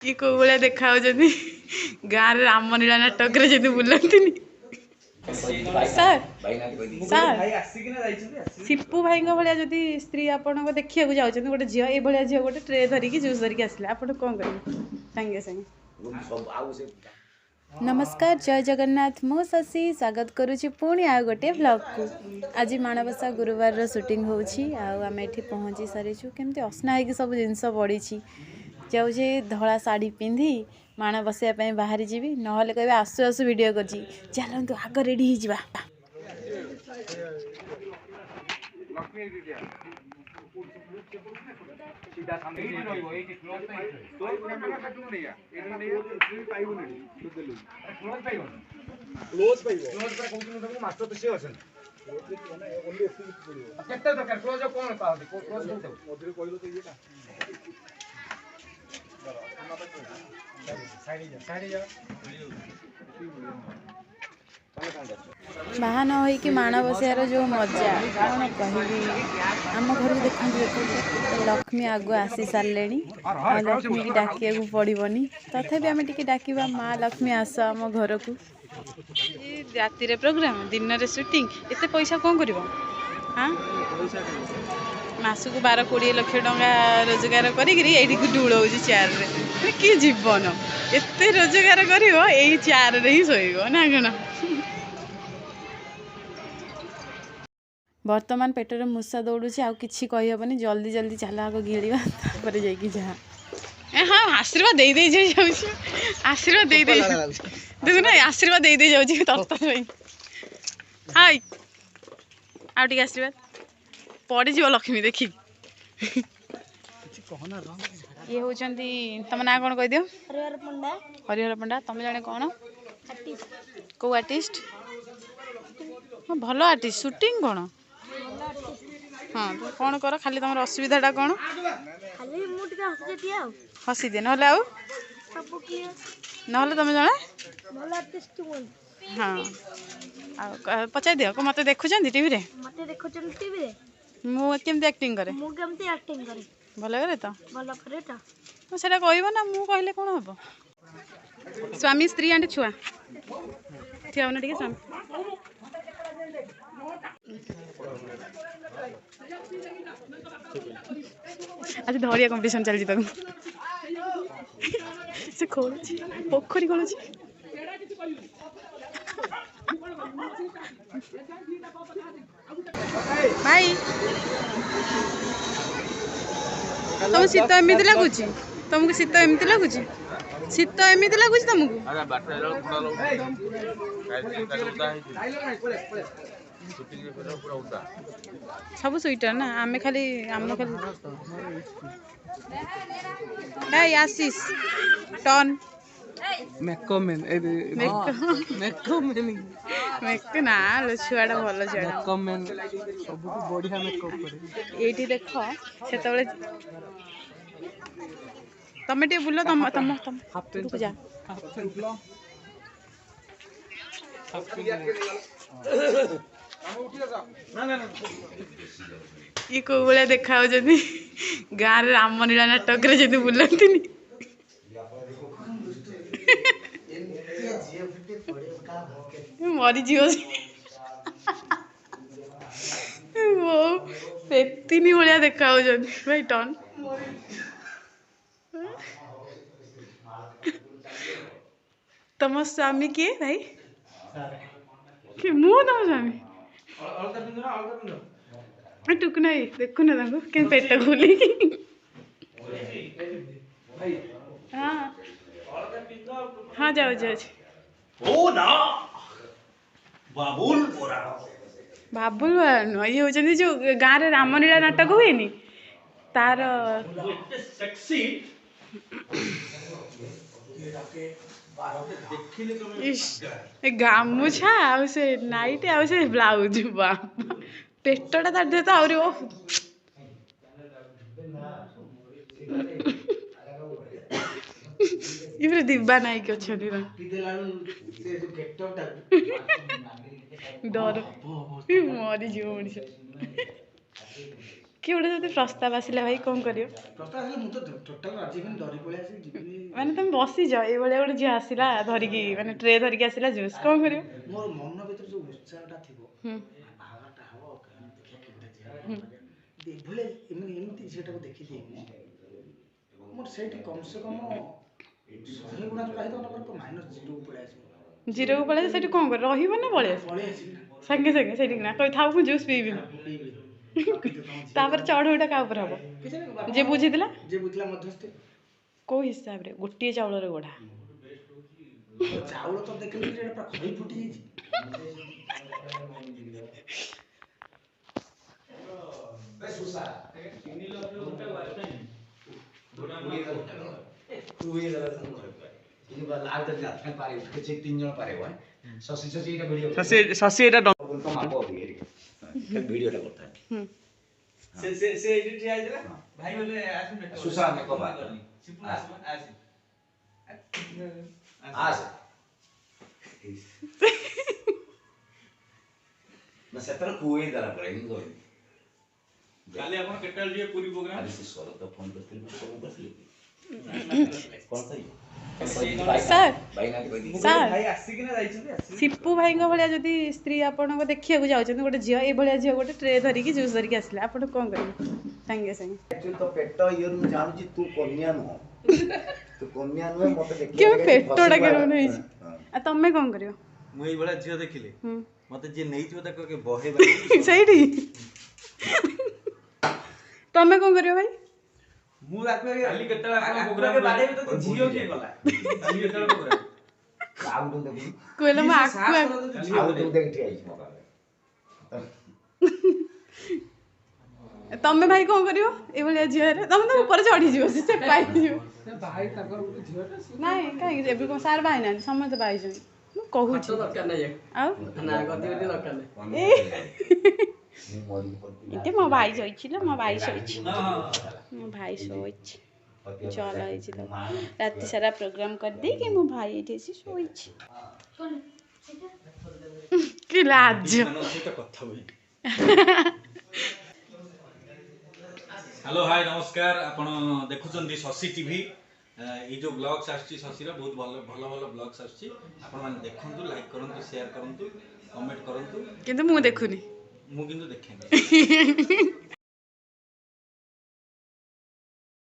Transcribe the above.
ये कौ भाया देखा गाँव में रामलीला नाटक जमी बुलांती सर सिपू भाई भाया जदि स्त्री आपण देखा जाऊँ गोटे झील ये झील गोटे ट्रे धरिकी जूस धरिकी आसिले आप कौन करेंगे सांगे सांगे। नमस्कार जय जगन्नाथ मो शशि स्वागत करुच्ची पुणी आ गोटे ब्लॉग को। आज मानबसा गुरुवार शूटिंग होची आम एठी पहुँची सारीचु केमती असना है कि सब जिनस पड़ी जाऊे धला शाढ़ी पिंधि माण बसापी बाहरी जी ना कहे आसु आसु वीडियो कर चलतु आग रेडी हो बाहा न हो कि माण बसार जो मजा कौन कहबी आम घर को देखते देखते लक्ष्मी आगु आसी सारे लक्ष्मी की डाकिया पड़ोनी तथापि आम टे डाकवा माँ लक्ष्मी आस आम घर को। राति प्रोग्राम दिन में शूटिंग एत पैसा कौन कर हाँ मासक 12-20 लाख टंका रोजगार करी डुलाऊ चेयर में कि जीवन एत रोजगार कर चेयर ही शोब ना कौन। बर्तमान पेटर मूषा दौड़ुची आउ किछि कहीहबनी जल्दी जल्दी चल आग घिड़ा तापर जाइकी जहाँ हाँ आशीर्वाद दे दे जाऊँ आशीर्वाद दे दे देखो ना आशीर्वाद दे दे जाऊँ तरतर हाय आउ टे आशीर्वाद पड़ी जीव लक्ष्मी देखी ये होचंती तम ना कौन कह दियो हरिहर पंडा तुम जाने कौन कौ आर्टिस्ट हाँ भल आर्टिस्ट शूटिंग कौन हाँ तो कौन कर खाली तुम असुविधाटा कौन हसी दे ना ना तुम जड़े हाँ पचार दियो को मत देखुं टीवी मुझे एक्टिंग करे भल करे तो सेटा कहब ना मु कहले कौन हम स्वामी स्त्री आंटे छुआ ठिया होना टे स्वामी आज धरिया कंपटीशन चलती तक से खोलुची पोखरी खोलुची भाई तुम शीत एमती लगुच तुमको शीत एमती लगुच शीत एमती लगुच तुमको सब स्वेटर ना आमे खाली आम खाली आशीष टन मेकमेन ना लो छुआटा भल छुआ सब बढ़िया मेकअप ये देख से तमें टे बुल तुम तुम तुम जा ये कौ भाया देखा गाँव में रामलीला नाटक जमी बुलांती मरीजी वो पेतिनी भाया देखा भाई टन तुम स्वामी किए भाई कि मु तुम स्वामी टुकना देखुना के पेट खोली हाँ हाँ जाओ बाबुल नुह ये होती जो गाँव में रामलीला नाटक हुए नी तार गामुछा आ नाइट आ ब्लाउज पेटटा तार देह तो आहरी ये दिवा नाइक अच्छा डर मरीज मनीष कि गोटे जब प्रस्ताव आसिला भाई कौन कर प्रस्ताव आसिला तो टोटाल राजी नहीं डरी पड़े आसी जीवनी माने तुम बसी जाओ ए भले गोटे झी आसिला धरिकी माने ट्रे धरिकी आसिला जूस कौन कर मोर मन भीतर जो उत्साहटा थिबो बाहाटा हबो देखिया कि गोटे झी दे भले एमती झीटा को देखि दे मोर सेठी कम से कम 100 गुणा जोड़ा है तो माइनस 0 को पड़े आसी जीरो को पड़े सेठी कौन कर रहिबो ना पळे संगे संगे सेठी ना कोई थाउ मु जूस पीबी तापर चढ़ौटा का ऊपर हबो जे बुझिदिला मध्यस्थ को हिसाब रे गोटिए चाउल रे गोढा चाउल तो देखली रे पूरा खई फुटी जाई सुसा काले आपण केटल जे पूरी प्रोग्राम अरे से सोलो तो फोन करते हैं फोन करते हैं कौन सा सर सर भाई आसी कि ना जाई छथि सिप्पू भाई भलिया जदि स्त्री आपन को देखिया को जाउछन गोटे झियो ए भलिया झियो गोटे ट्रे धरिकी जूस धरिकी आसिले आपन कोन करिवे संगे संगे एक्चुअली तो पेट इयर नु जानु छी तू कन्या नु तू कन्या नु मते देखिया क्यों पेटोडा के नै आ तम्मे कोन करियो मुई बडा झियो देखिले मते जे नै थियो तक के बहे सहीटी तम्मे कोन करियो भाई मु राखबे खाली केतला आपण प्रोग्राम बाडे तो झियो के गला खाली केतला प्रोग्राम आउ तो देखु कोइला मा आकु आउ तो देख ठीक आइछ मका तम्मे भाई कोन करियो ए भलिया झियो रे तम्मे तो ऊपर चढ़ी जिवो से पाई जिवो भाई तकर झियोटा नाही काई एबे को सार भाई ना समझ भाई जई मु कहू छी दरकार नाही आउ ना गतिविधि दरकार नाही ए इते मो भाई जोइछि ल मो भाई सोइछि मो भाई सोइछि चल आइछि तो राति सारा प्रोग्राम कर दे कि मो भाई एठी से सोइछि कि लाज कथा बोली हेलो हाय नमस्कार आपण देखुचंदी shashitv ये जो ब्लॉग्स आछि शशि रा बहुत भलो भलो भलो ब्लॉग्स आछि आपण माने देखंतु लाइक करंतु शेयर करंतु कमेंट करंतु किंतु मु देखुनी मु किंतु देखेंगे